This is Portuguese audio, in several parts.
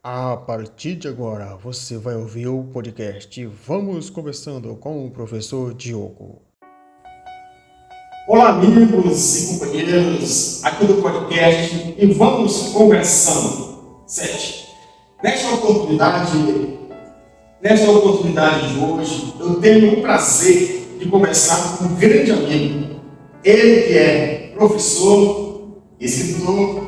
A partir de agora, você vai ouvir o podcast Vamos Conversando com o Professor Diogo. Olá, amigos e companheiros aqui do podcast e vamos conversando. 7. Nesta oportunidade de hoje, eu tenho o prazer de conversar com um grande amigo. Ele que é professor, escritor,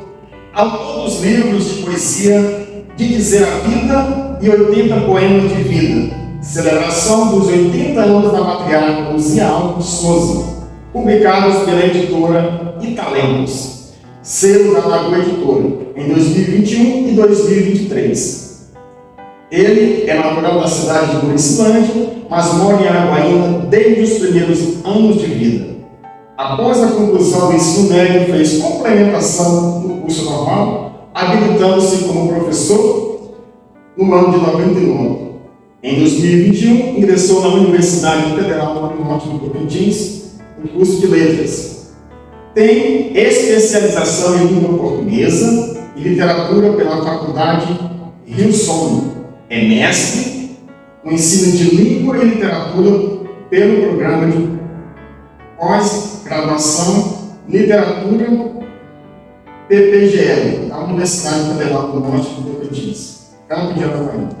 autor dos livros de poesia De Dizer a Vida e 80 Poemas de Vida, celebração dos 80 anos da matriarca Luzia Alves Souza, publicados pela editora Italentos, selo da Lagoa Editora, em 2021 e 2023. Ele é natural da cidade de Muricilândia, mas mora em Araguaína desde os primeiros anos de vida. Após a conclusão do ensino médio, fez complementação no curso normal, habilitando-se como professor no ano de 99. Em 2021, ingressou na Universidade Federal do Norte do Tocantins, no curso de Letras. Tem especialização em língua portuguesa e literatura pela Faculdade Rio Som. É mestre no ensino de língua e literatura pelo programa de pós-graduação Literatura PPGL, da Universidade Federal do Norte do Tocantins, Campo de Araguaína.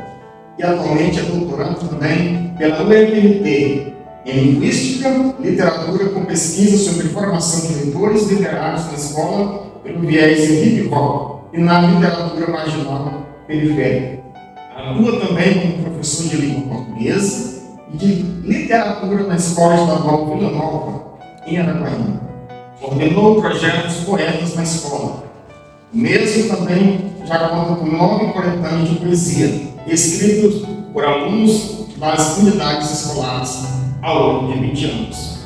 E atualmente é doutorando também pela UFMT em Linguística, Literatura com pesquisa sobre formação de leitores literários na escola pelo viés em hip hop e na literatura marginal periférica. Atua também como professor de língua portuguesa e de literatura na Escola Estadual Vila Nova, em Araguaína. Ordenou projetos poetas na escola. O mesmo também já conta com 9 coletâneas de poesia, escritos por alunos das unidades escolares ao longo de 20 anos.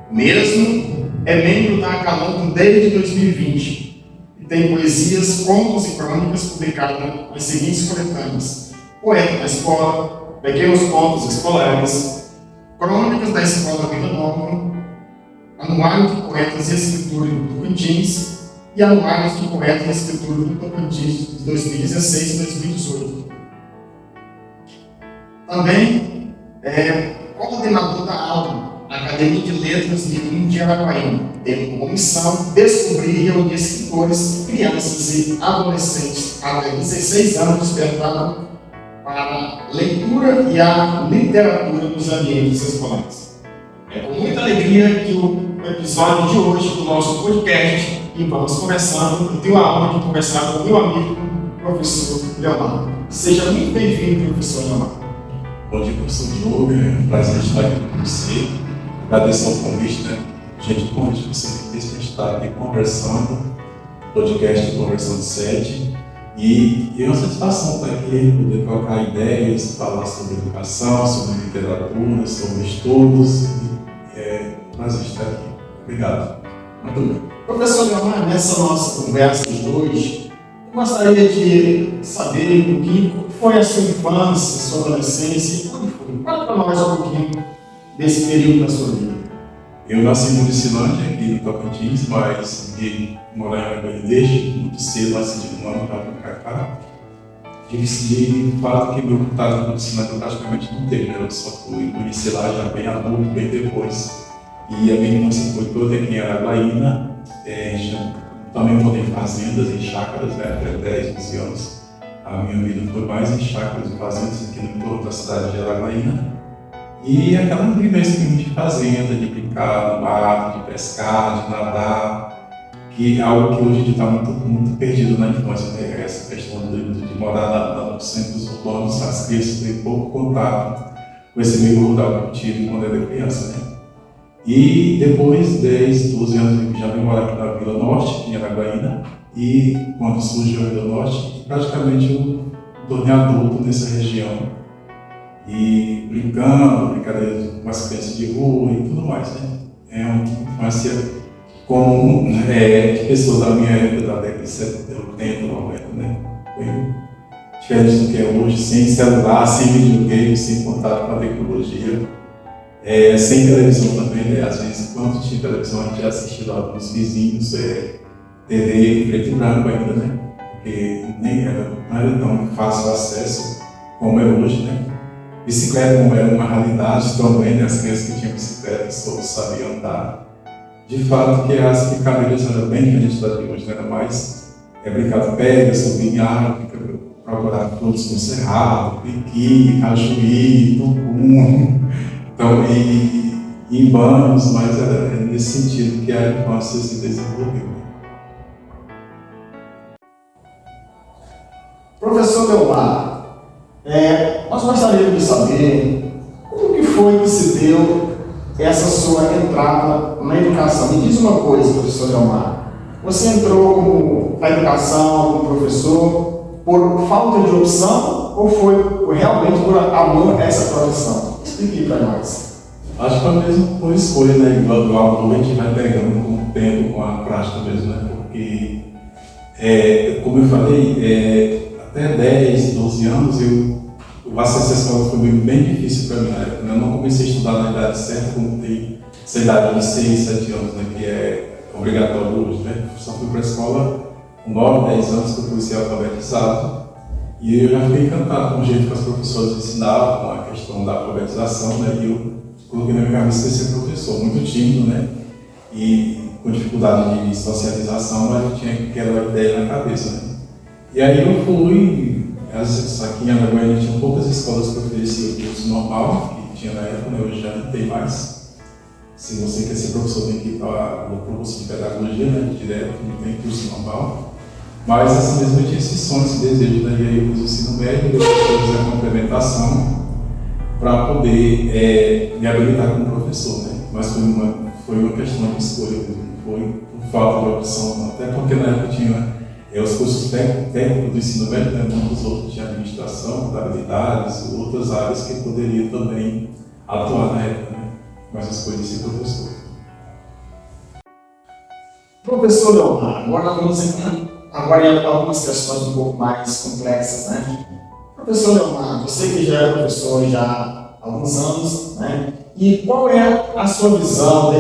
O mesmo é membro da Acalanto desde 2020 e tem poesias, contos e crônicas publicadas nas seguintes coletâneas: Poeta na Escola, Pequenos Contos Escolares, Crônicas da Escola Vila Nova, Anuário de Poetas e Escritores do Tocantins e Anuários de Poetas e Escritores do Tocantins de 2016 e 2018. Também é coordenador da aula na Academia de Letras de Araguaína, tendo como missão descobrir e reunir escritores, crianças e adolescentes até 16 anos despertados para a leitura e a literatura nos ambientes escolares. É com muita alegria que o episódio de hoje do nosso podcast e vamos conversando. Eu tenho a honra de conversar com o meu amigo, professor Leonardo. Seja muito bem-vindo, professor Leonardo. Bom dia, professor Diogo. É um prazer estar aqui com você. Agradeço o convite, Gente, o convite que você me fez para estar aqui conversando, podcast Conversando 7. E é uma satisfação estar aqui, poder trocar ideias, falar sobre educação, sobre literatura, sobre estudos. É um prazer estar aqui. Obrigado. Muito bem. Professor Leonardo, nessa nossa conversa de hoje, eu gostaria de saber um pouquinho como foi a sua infância, sua adolescência e como foi. Fala para nós um pouquinho desse período da sua vida. Eu nasci em Muricilândia, aqui no Tocantins, mas vim morar em Araguaína desde muito cedo, nasci de 1 ano para cá. De fato que meu contato com o Muricilândia praticamente não teve, eu só fui conhecer lá já bem adulto, bem depois. E a minha infância foi toda aqui em Araguaína. Também morei em fazendas, em chácaras, até 10, 11 anos. A minha vida foi mais em chácaras e fazendas aqui no entorno da cidade de Araguaína. E aquela vivência de fazenda, de brincar no mar, de pescar, de nadar, que é algo que hoje está muito perdido na infância, essa questão de morar nos centros urbanos, as crianças têm pouco contato com esse meio rural que eu tive quando eu era criança, E depois, 10, 12 anos, eu já vim morar aqui na Vila Norte, em Araguaína, e quando surgiu a Vila Norte, praticamente eu tornei adulto nessa região, e brincadeiras com as crianças de rua e tudo mais, É uma infância comum, de pessoas da minha época, da década de 70, 80, 90, Foi diferente do que é hoje, sem celular, sem videogame, sem contato com a tecnologia. Sem televisão também, Às vezes, quando tinha televisão, a gente assistia lá dos vizinhos, TV em preto e branco ainda, Porque nem era era tão fácil acesso como é hoje, né? Bicicleta não era uma realidade também, né? As crianças que tinham bicicleta todos sabiam andar. De fato que as brincadeiras eram bem diferentes da de hoje, né? Era mais brincar de pedra, subir em árvore, procurar frutos no cerrado, piqui, cajuí, tucum, então, e em banhos, mas era nesse sentido que a infância se desenvolveu. Professor Leomar, nós gostaríamos de saber como que foi que se deu essa sua entrada na educação. Me diz uma coisa, professor Leomar, você entrou na educação como professor por falta de opção ou foi realmente por amor a essa profissão? Explique para nós. Acho que foi mesmo por escolha, né? Igual a gente vai pegando com o tempo, com a prática mesmo, né? Porque, como eu falei, até 10, 12 anos, o acesso à escola foi bem difícil para mim na época. Eu não comecei a estudar na idade certa, como tem essa idade de 6, 7 anos, né? Que é obrigatório hoje, né? Eu só fui para a escola com 9, 10 anos que eu fui ser alfabetizado. E eu já fiquei encantado com o jeito que as professoras ensinavam, com a questão da alfabetização, né? E eu coloquei na minha cabeça que ia ser professor, muito tímido, né? E com dificuldade de socialização, mas eu tinha aquela ideia na cabeça, né? E aí eu fui, aqui em Araguaína tinha poucas escolas que ofereciam o curso normal, que tinha na época, né? Hoje já não tem mais. Se você quer ser professor, tem que ir para o curso de pedagogia, né? Direto, não tem curso normal. Mas assim mesmo eu tinha esse sonho, esse desejo, né? E aí eu fiz o ensino médio, eu fiz a complementação para poder me habilitar como professor, né? Mas foi uma questão de escolha mesmo, não foi por falta de opção, não. Até porque na época tinha os cursos técnicos do ensino médio, né? Muitos outros de administração, contabilidades, outras áreas que poderiam também atuar na época, né? Mas eu escolhi ser professor. Professor Leomar, agora nós vamos aqui em algumas questões um pouco mais complexas, né? Professor Leomar, você que já é professor já há alguns anos, né? E qual é a sua visão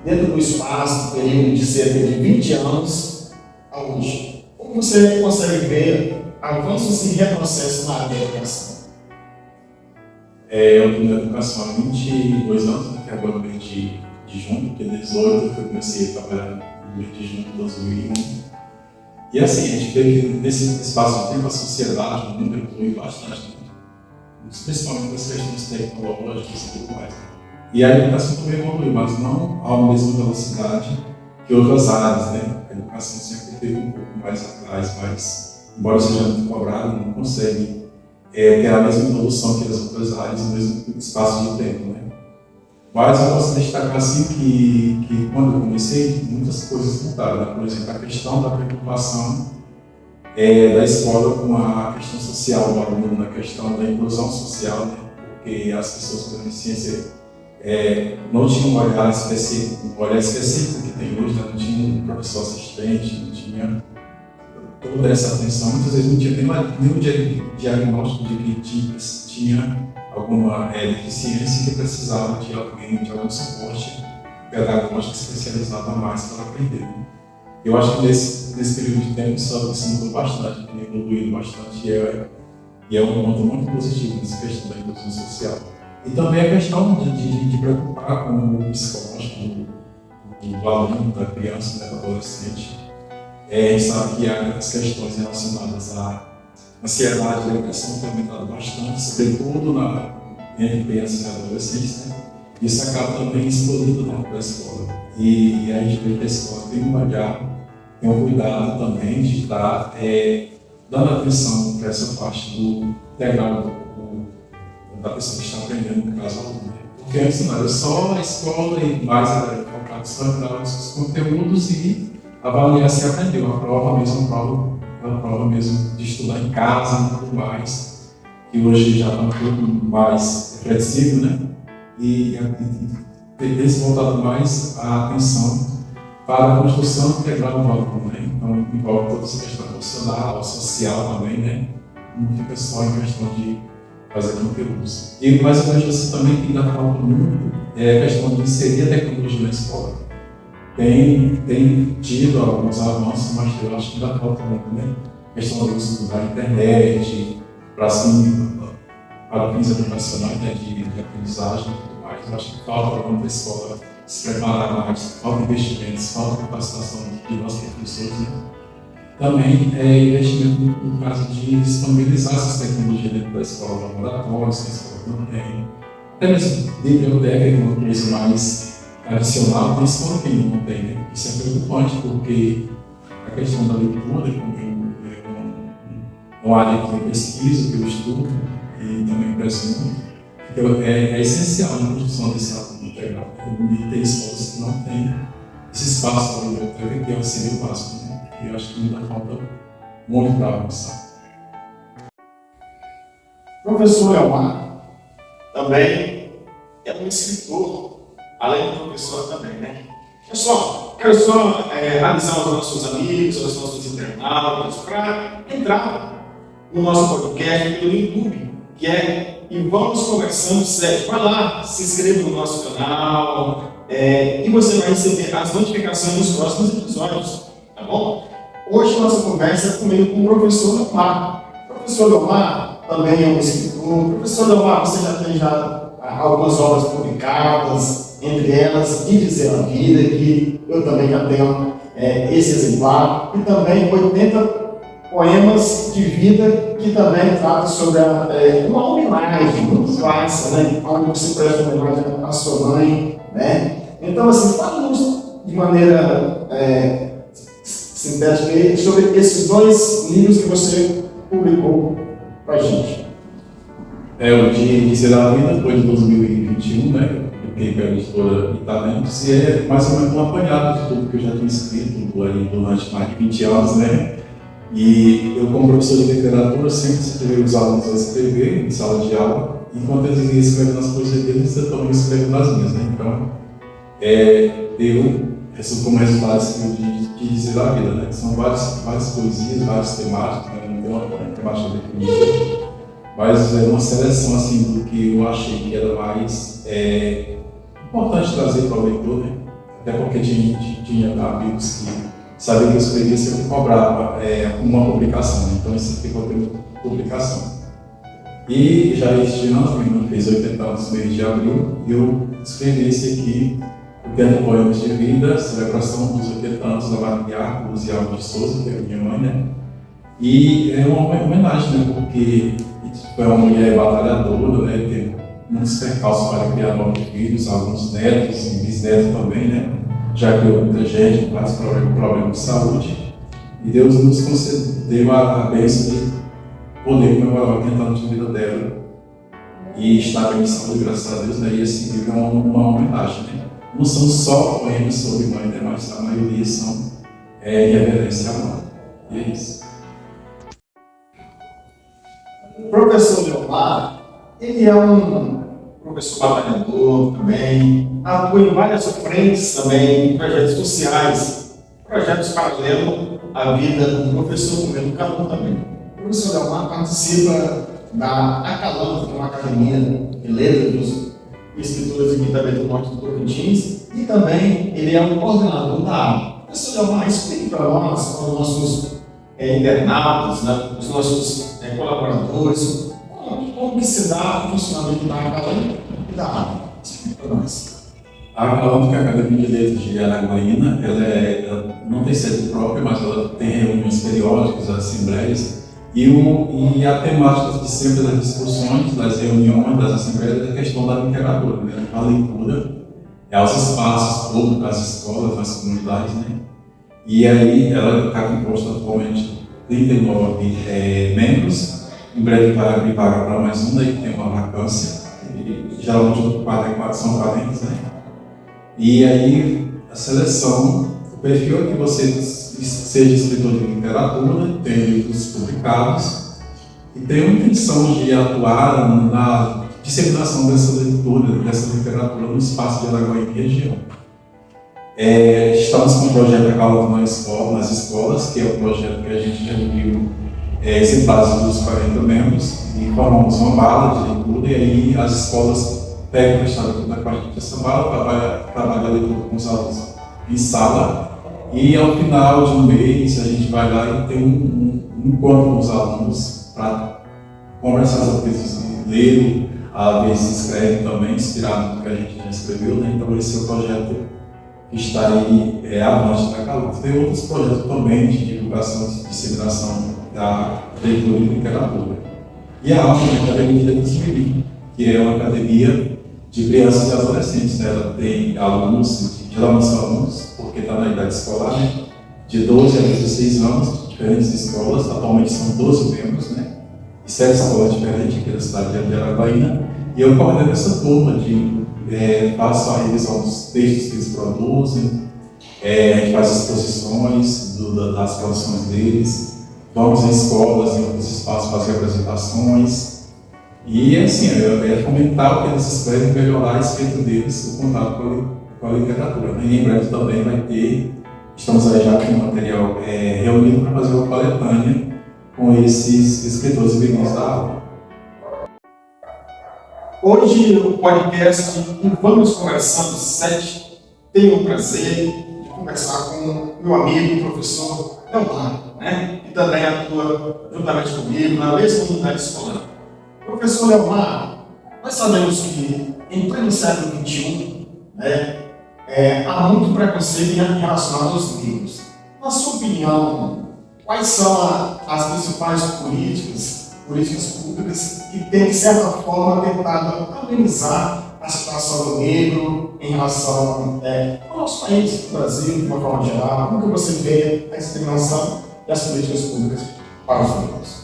dentro do espaço, do período de cerca de 20 anos a hoje? Como você consegue ver avanços e retrocessos na área da educação? Eu estou na educação há 22 anos, né? Que agora no mês de junho, porque 18 eu comecei a trabalhar no mês de junho de 2001. E assim, a gente vê que nesse espaço de tempo a sociedade, o mundo evolui bastante, né? Principalmente nas questões tecnológicas e tudo mais. E a educação também evolui, mas não à mesma velocidade que outras áreas, né? A educação sempre teve um pouco mais atrás, mas, embora seja muito cobrada, não consegue ter a mesma evolução que as outras áreas no mesmo espaço de tempo, né? Mas eu posso destacar assim que quando eu comecei, muitas coisas mudaram, né? Por exemplo, a questão da preocupação da escola com a questão social do aluno, a questão da inclusão social, né? Porque as pessoas com deficiência não tinham um olhar específico que tem hoje, né? Não tinha um professor assistente, não tinha toda essa atenção, muitas vezes não tinha nenhum diagnóstico de que tinha alguma deficiência que precisava de alguém, de algum suporte pedagógico especializado a mais para aprender. Né? Eu acho que nesse período de tempo isso mudou bastante, tem evoluído bastante e é um ponto muito positivo nessa questão da inclusão social. E também a questão de preocupar com o psicológico do aluno, da criança, do adolescente. A gente sabe que as questões relacionadas à ansiedade e depressão têm aumentado bastante, sobretudo entre crianças e adolescentes, né? Isso acaba também explodindo dentro da escola. E a gente vê que a escola tem um olhar, tem um cuidado também de estar dando atenção para essa parte do integral da pessoa que está aprendendo, no caso, aluno. Porque antes não era só a escola e mais era focado só em os conteúdos e avaliar se aprendeu. A prova mesmo de estudar em casa e tudo mais, que hoje já está um pouco mais flexível, né? E ter se voltado mais a atenção para a construção integral do aluno, né? Então, envolve toda essa questão emocional, social também, né? Não fica só em questão de fazer conteúdos. Mas eu acho que também tem da falta muito a questão de inserir a tecnologia na escola. Tem tido alguns avanços, mas eu acho que ainda falta muito, né? questão do uso da internet, para assim, para fins educacionais, né, de aprendizagem e tudo mais. Eu acho que falta para a escola se preparar mais, falta investimentos, falta capacitação de nossos professores, né? Também investimento no caso de disponibilizar essas tecnologias dentro da escola, laboratórios, que a escola não tem, até mesmo biblioteca, que é uma coisa mais tradicional, tem escola que não tem, né? Isso é preocupante, porque a questão da leitura, como uma área que eu pesquiso, que eu estudo e também prezo muito, então é essencial na construção desse ato integral. E tem escolas que não têm esse espaço para a biblioteca, que é o auxílio básico, né? E eu acho que ainda falta muito para avançar. Professor Elmar também é um escritor, além de professor também, né? Pessoal, quero só avisar aos nossos amigos, aos nossos internautas, para entrar no nosso podcast pelo YouTube, que é E Vamos Conversando Sério. Vai lá, se inscreva no nosso canal e você vai receber as notificações dos próximos episódios, tá bom? Hoje nossa conversa é comigo com o professor Elmar. O professor Elmar também é um escritor. Professor Elmar, você já tem algumas obras publicadas, entre elas De Dizer a Vida, que eu também já tenho esse exemplar, e também 80 poemas de vida, que também trata sobre uma homenagem muito clássica, né? Onde você presta homenagem à sua mãe, né? Então, assim, fala-nos de maneira sintética sobre esses dois livros que você publicou para a gente. O de Dizer a Vida foi de 2021, né? Eu publiquei pela editora Italentos, e é mais ou menos um apanhado de tudo que eu já tinha escrito aí durante mais de 20 anos, né? E eu, como professor de literatura, sempre incentivei os alunos a escrever em sala de aula, enquanto eles iam escrevendo nas poesias deles, eu também escrevo nas minhas, né? Então, eu, como resultado, escrevi de Dizer a Vida, né? São várias poesias, várias temáticas, né? Não tem uma temática definida, mas é uma seleção assim, do que eu achei que era mais importante trazer para o leitor, né? Até porque tinha amigos que sabia que eu escrevia, sempre cobrava uma publicação, né? Então isso ficou tendo publicação. E já este ano, fez 80 anos no mês de abril, e eu escrevi esse aqui, o Tendo Poemas de Vida, celebração dos 80 anos da Maria Luzia Alves de Souza, que é minha mãe, né? E é uma homenagem, né? Porque foi uma mulher batalhadora, né? Teve muitos percalços para criar novos filhos, alguns netos e bisnetos também, né? Já criou muita gente com vários problemas de saúde, e Deus nos concedeu a bênção de poder comemorar 80 anos de vida dela e estar em saúde, graças a Deus, né? E esse livro é uma homenagem, né? Não são só poemas sobre mãe, né? Mas a maioria são em reverência à mãe. E é isso. O professor Elmar, ele é um professor batalhador também, atua em várias frentes também, em projetos sociais, projetos paralelos à vida do professor como educador também. O professor Elmar participa da Acalanto, que é uma academia de letras dos escritores aqui também do Norte do Tocantins, e também ele é um coordenador da ABA. Professor Elmar, explique para nós, para os nossos internautas, né, os nossos colaboradores, como que se dá o funcionamento da Acalanto e da ABA. Explique para nós. A Acalanto, que é a Academia de Letras de Araguaína, ela não tem sede própria, mas ela tem reuniões periódicas, assembleias, e a temática de sempre das discussões, das reuniões, das assembleias, é a questão da literatura, né? A leitura aos espaços públicos, às escolas, às comunidades, né? E aí ela está composta atualmente de 39 membros, em breve vai abrir vaga para mais um, daí tem uma vacância, e geralmente são 40, né? E aí a seleção, o perfil é que você seja escritor de literatura, tem livros publicados e tem uma intenção de atuar na disseminação dessa leitura, dessa literatura no espaço de Araguaína e região. Estamos com um projeto Acalanto nas escolas, que é um projeto que a gente já reuniu exemplares dos 40 membros e formamos uma bala de leitura, e aí as escolas pegam a história da parte dessa bala, trabalha a leitura com os alunos em sala, e ao final de um mês a gente vai lá e tem encontro com os alunos para conversar sobre isso, ler, às vezes escreve também, inspirado no que a gente já escreveu, né? Então esse é o projeto que está aí avante da Caluto. Tem outros projetos também de divulgação e disseminação da leitura e literatura. E a ALMA, a Academia de Escrever, que é uma academia de crianças e adolescentes, né? Ela tem alunos, geralmente são alunos, porque está na idade escolar, né? De 12 a 16 anos, diferentes escolas, atualmente são 12 membros, né? E 7 escolas diferentes aqui da cidade de Araraquara. E eu coordeno essa turma faço a revisão dos textos que eles produzem, a gente faz exposições das produções deles, vamos em escolas, em outros espaços fazer apresentações. E assim, é fomentar o que eles escrevem, melhorar a escrita deles, o contato com a literatura. Né? E em breve também vai ter, estamos aí já com o material reunido para fazer uma coletânea com esses escritores vivos da aula. Hoje, no podcast Vamos Conversando 7, tenho o prazer de conversar com meu amigo, o professor Leonardo, né? Que também atua juntamente comigo na mesma unidade escolar. Professor Leonardo, nós sabemos que em pleno século XXI, há muito preconceito relacionado aos livros. Na sua opinião, quais são as principais políticas públicas que têm, de certa forma, tentado amenizar a situação do negro em relação ao nosso país, o Brasil, de uma forma geral? Como que você vê a discriminação e as políticas públicas para os negros?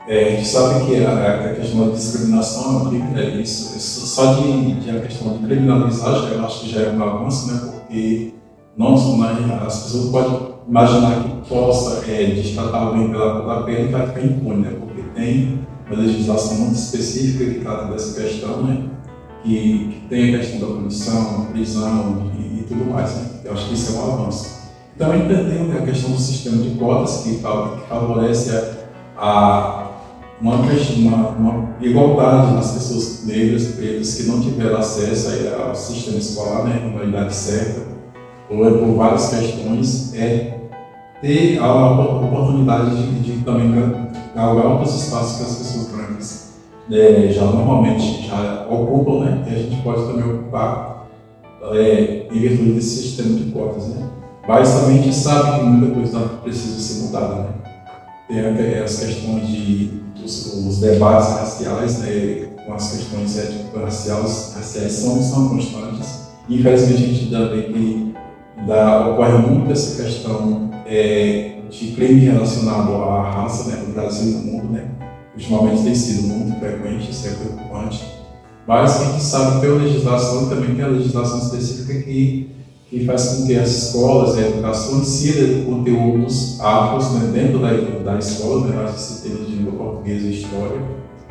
A gente sabe que a questão da discriminação é um crime, isso só de a questão de criminalizar, eu acho que já é um avanço, né? Porque as pessoas podem imaginar que possa destratar alguém pela pele e vai ficar impune, né? Porque tem uma legislação muito específica que trata dessa questão, né? Que tem a questão da punição, prisão e tudo mais, né? Eu acho que isso é um avanço. Então, entendendo a questão do sistema de cotas que favorece uma igualdade nas pessoas negras, pretas, que não tiveram acesso ao sistema escolar, né, na idade certa, ou por várias questões, ter a oportunidade de também galgar outros espaços que as pessoas brancas já normalmente já ocupam, né, e a gente pode também ocupar em virtude desse sistema de cotas, né. Mas também a gente sabe que muita coisa precisa ser mudada, né. Tem as questões os debates raciais, né, com as questões étnico-raciais são constantes. Infelizmente a gente ainda vê que ocorre muito essa questão de crime relacionado à raça, né, no Brasil e no mundo, né. Ultimamente tem sido muito frequente, isso é preocupante. Mas a gente sabe que tem a legislação, também tem a legislação específica que faz com que as escolas, a educação insira conteúdos afros, né, dentro da escola, né, nas disciplinas de língua portuguesa e história,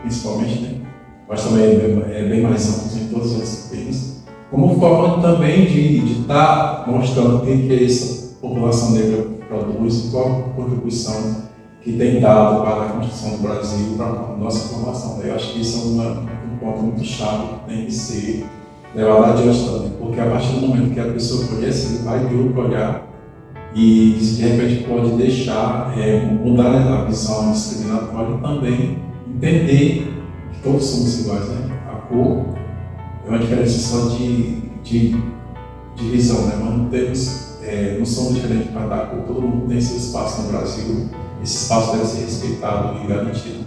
principalmente, né, mas também é bem mais amplo em todas as disciplinas, como forma também de estar mostrando o que essa população negra produz e qual a contribuição que tem dado para a construção do Brasil, para a nossa formação. Eu acho que isso é um ponto muito chave que tem que ser levado adiante também, porque a partir do momento que a pessoa conhece, ele vai ter outro olhar e de repente pode deixar mudar a visão discriminatória e também entender que todos somos iguais, né? A cor é uma diferença só de visão, né? Mas não somos diferentes para dar cor, todo mundo tem seu espaço no Brasil, esse espaço deve ser respeitado e garantido.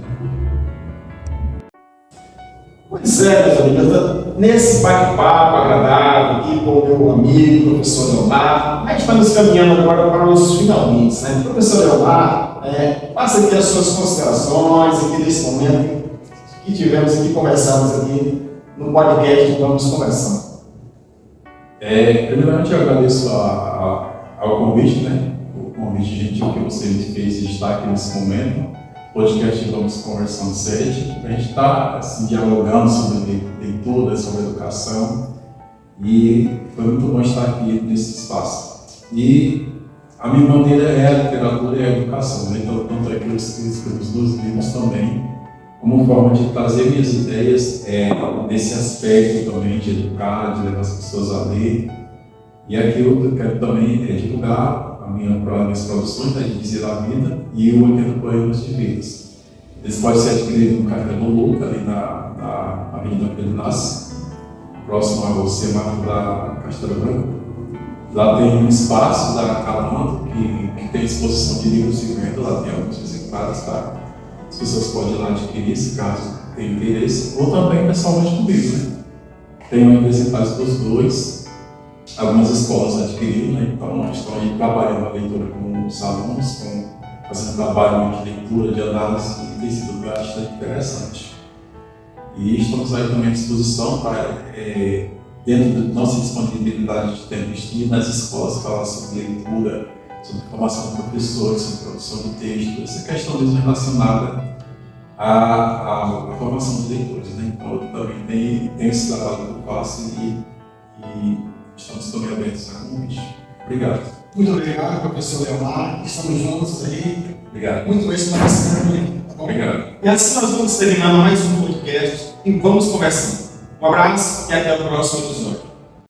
Pois meus amigos, nesse bate-papo agradável aqui com o meu amigo, o professor Leonardo, a gente vai nos caminhando agora para os finalmente, né? Professor Leonardo, faça aqui as suas considerações aqui nesse momento que tivemos aqui, conversamos aqui no podcast que vamos conversando. Primeiramente eu agradeço ao convite, né? O convite gentil que você me fez de estar aqui nesse momento. Podcast Vamos Conversando 7, a gente está assim, dialogando sobre leitura, sobre educação, e foi muito bom estar aqui nesse espaço. E a minha bandeira é a literatura e a educação, né? Então, tanto é que eu escrevo os dois livros também, como forma de trazer minhas ideias nesse aspecto também de educar, de levar as pessoas a ler. E aqui eu quero também divulgar minhas produções, né, de Dizer a Vida, e o 80 Poemas de Vidas. Eles podem ser adquiridos no Café do Luca, ali na Avenida Pedro Nasce, próximo ao semáforo da Castelo Branco. Lá tem um espaço da Calamando, que tem exposição de livros de venda, lá tem alguns exemplares, tá? As pessoas podem ir lá adquirir, se caso tenham interesse, ou também pessoalmente comigo, né? Tem exemplares dos dois, algumas escolas adquiriram, né? Então a gente está aí trabalhando a leitura com os alunos, fazendo trabalho de leitura, de análise, e tem sido bastante interessante. E estamos aí também à disposição para, dentro da nossa disponibilidade de tempo de nas escolas, falar sobre leitura, sobre formação de professores, sobre produção de texto, essa questão mesmo relacionada à formação de leitores, né? Então eu também tenho esse trabalho que eu faço e estamos também abertos a convite. Obrigado. Muito obrigado, professor Leonardo. Estamos juntos aí. Obrigado. Muito esclarecimento. Tá bom? Obrigado. E assim nós vamos terminando mais um podcast e vamos conversando. Um abraço e até o próximo episódio.